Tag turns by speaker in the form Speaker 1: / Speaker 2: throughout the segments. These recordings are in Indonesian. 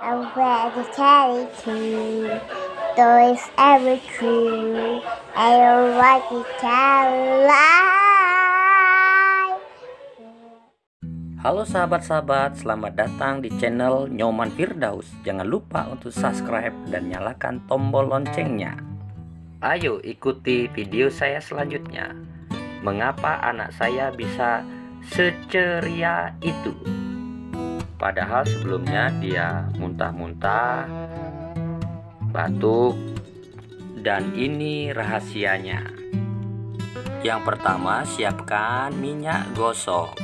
Speaker 1: I'm ready to carry two. Toys every true. I don't like to tell lie.
Speaker 2: Halo sahabat-sahabat, selamat datang di channel Nyoman Firdaus. Jangan lupa untuk subscribe dan nyalakan tombol loncengnya. Ayo ikuti video saya selanjutnya. Mengapa anak saya bisa seceria itu? Padahal sebelumnya dia muntah-muntah, batuk, dan ini rahasianya. Yang pertama, siapkan minyak gosok.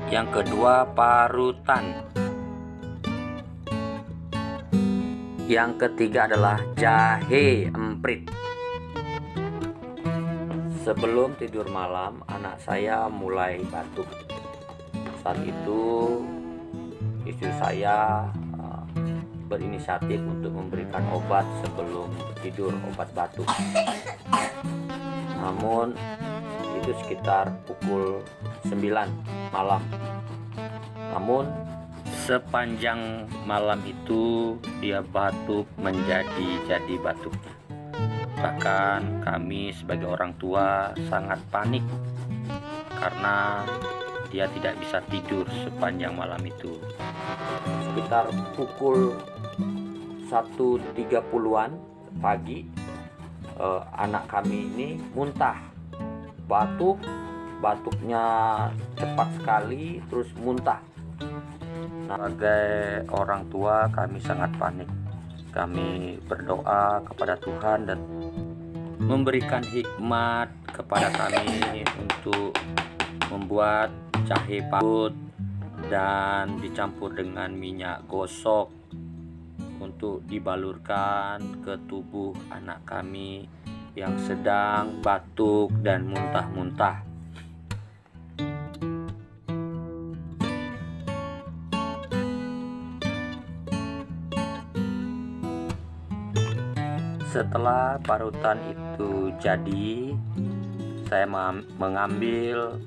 Speaker 2: Yang kedua, parutan. Yang ketiga adalah jahe emprit. Sebelum tidur malam, anak saya mulai batuk. Saat itu istri saya berinisiatif untuk memberikan obat sebelum tidur, obat batuk. Namun itu sekitar pukul 9 malam. Namun sepanjang malam itu dia batuk menjadi batuk. Bahkan kami sebagai orang tua sangat panik karena dia tidak bisa tidur sepanjang malam itu. Sekitar pukul 1.30-an pagi, anak kami ini muntah, batuknya cepat sekali, terus muntah. Sebagai orang tua kami sangat panik. Kami berdoa kepada Tuhan dan memberikan hikmat kepada kami untuk membuat jahe parut dan dicampur dengan minyak gosok untuk dibalurkan ke tubuh anak kami yang sedang batuk dan muntah-muntah. Setelah parutan itu jadi, saya mengambil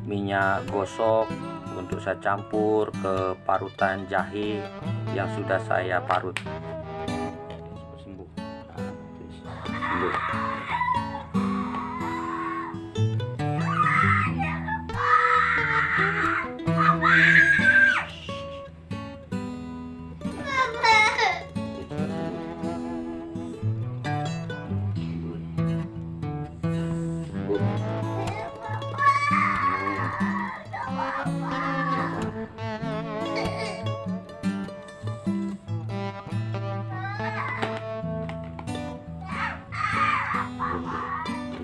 Speaker 2: minyak gosok untuk saya campur ke parutan jahe yang sudah saya parut. Sembuh.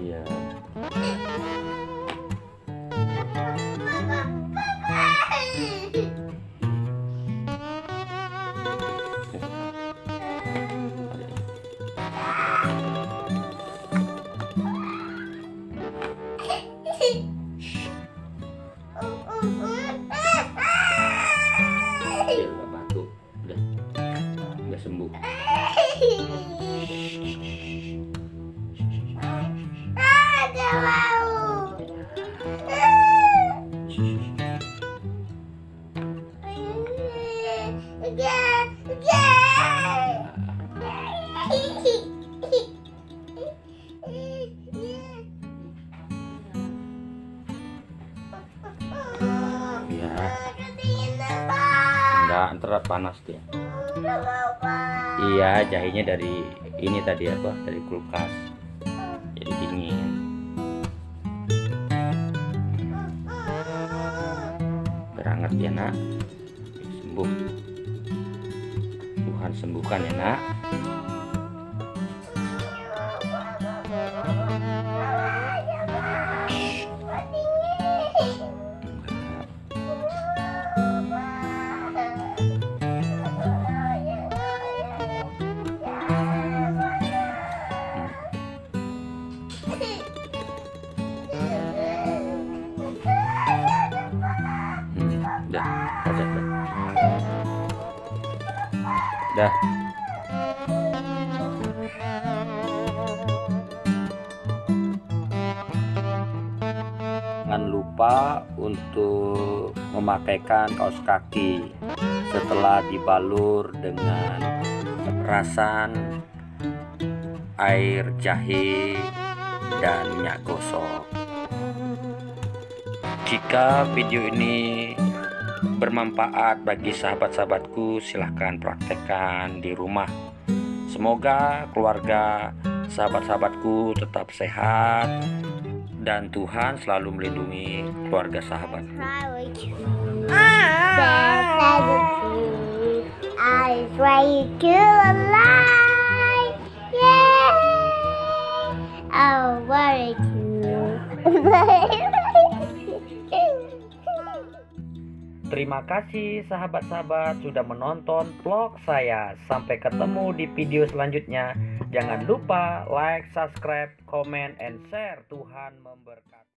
Speaker 2: Iya. Dia udah batuk, udah sembuh. Ya, enggak, antara panas dia. Iya, jahenya dari ini tadi apa? Dari kulkas. Jadi dingin. Beranget ya nak, sembuh. Tuhan sembuhkan ya nak. Dah. Jangan lupa untuk memakaikan kaos kaki setelah dibalur dengan perasan air jahe dan minyak gosok. Jika video ini bermanfaat bagi sahabat-sahabatku, silahkan praktekkan di rumah. Semoga keluarga sahabat-sahabatku tetap sehat dan Tuhan selalu melindungi keluarga sahabatku.
Speaker 1: I was ready to alive. Yeah. Oh, what
Speaker 2: Terima kasih sahabat-sahabat sudah menonton vlog saya. Sampai ketemu di video selanjutnya. Jangan lupa like, subscribe, comment, and share. Tuhan memberkati.